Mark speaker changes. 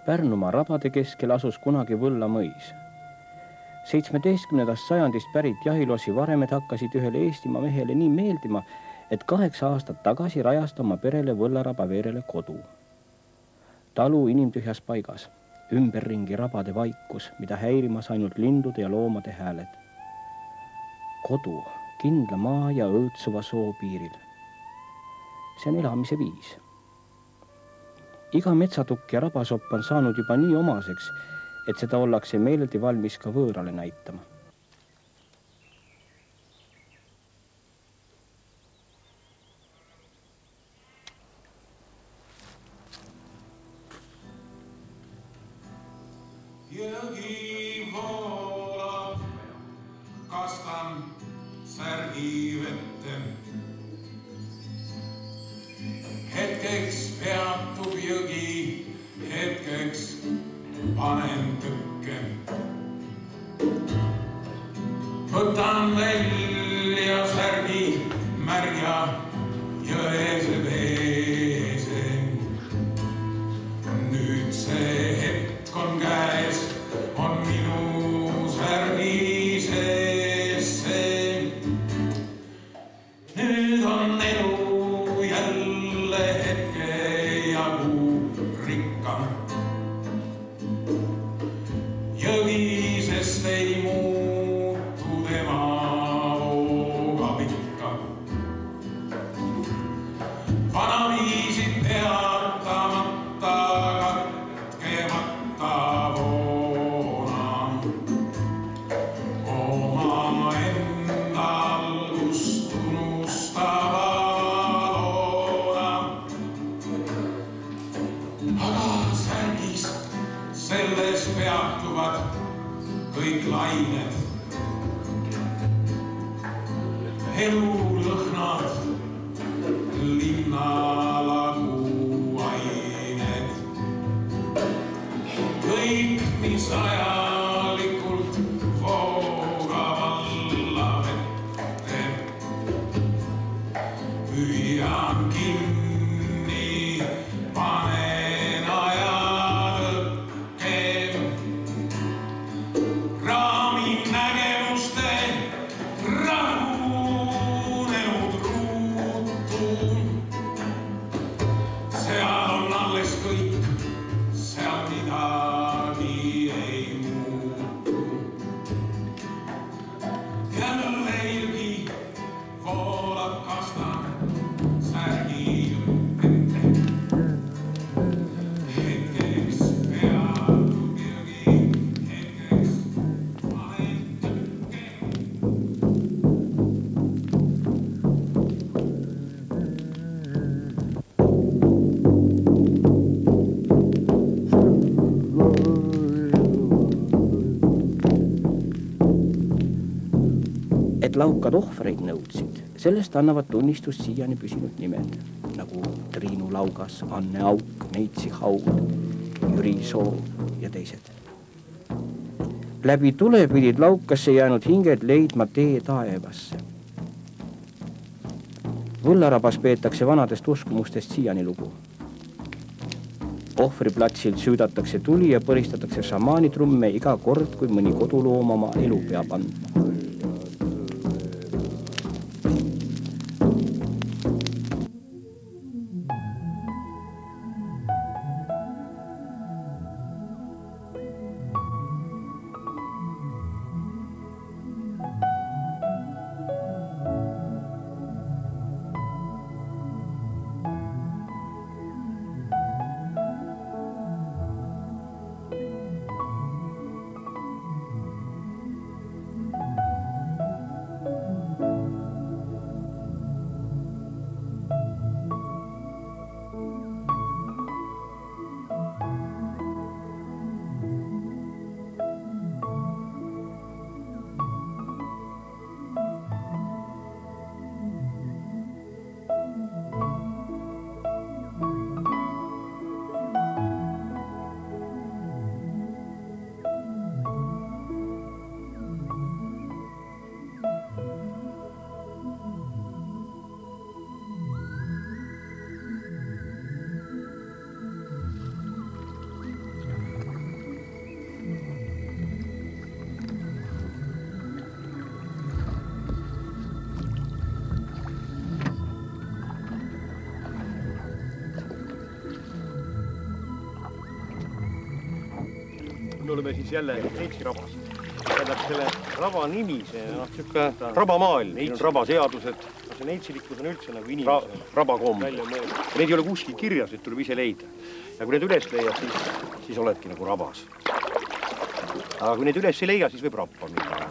Speaker 1: Pärnumaa rabade keskel asus kunagi Võlla mõis. 17. sajandist pärit jahilossi varemed hakkasid ühele Eestimaa mehele nii meeldima, et 8 aastat tagasi rajas ta oma perele Võllaraba veerele kodu. Talu inimtühjas paigas, ümberringi rabade vaikus, mida häirimas ainult lindude ja loomade hääled. Kodu, kindla maa ja õõtsuva soo piiril. See on elamise viis. Iga metsatukk ja rabasopp on saanud juba nii omaseks, et seda ollakse meeldi valmis ka võõrale näitama.
Speaker 2: Jõgi voolab, kastan särgi vette. Hetkeks peatub jõgi, hetkeks panen tõkke. Võtan välja särgi märja jõese veese. Nüüd see hetk on käes, on minu särgi seesse. Nüüd on elu jälle hetke jagu rikkam. Jõgisest ei muutu tema vooga pikka. Vanaviisid peatamata, katkemata voona. Oma enda algust unustava loona. Aga särgis selles peatuvad kõik lained. Elu lõhnad, linnalagu ained. Kõik, mis ajalikult voogab alla vette. Püüan kinni, panen ajatõkke. Raamin nägemuste rahunenud ruutu. Seal on alles kõik, seal midagi ei muutu. Jälle ilgi voolab, kastan särgi vette. Hetkeks peatub jõgi, hetkeks panen tõkke.
Speaker 1: Et laukad ohvreid nõudsid, sellest annavad tunnistust siiani püsinud nimed, nagu Triinu Laugas, Anne Auk, Neitsi Haud, Jüri Soo ja teised. Läbi tule pidid Laukasse jäänud hinged leidma tee taevasse. Võllarabas peetakse vanadest uskumustest siiani lugu. Ohvriplatsil süüdatakse tuli ja põristatakse šamaanitrumme iga kord, kui mõni koduloom oma elu peab andma.
Speaker 3: oleme siis jälle Neitsi rabas. Tähendab selle raba nimi, see on siuke rabamaailm, siin on rabaseadused. See neitsilikkus on üldse nagu inimese rabakomm. Neid ei ole kuskil kirjas, et tuleb ise leida. Ja kui need üles leiad, siis oledki nagu rabas. Aga kui need üles ei leia, siis võib rappa minna.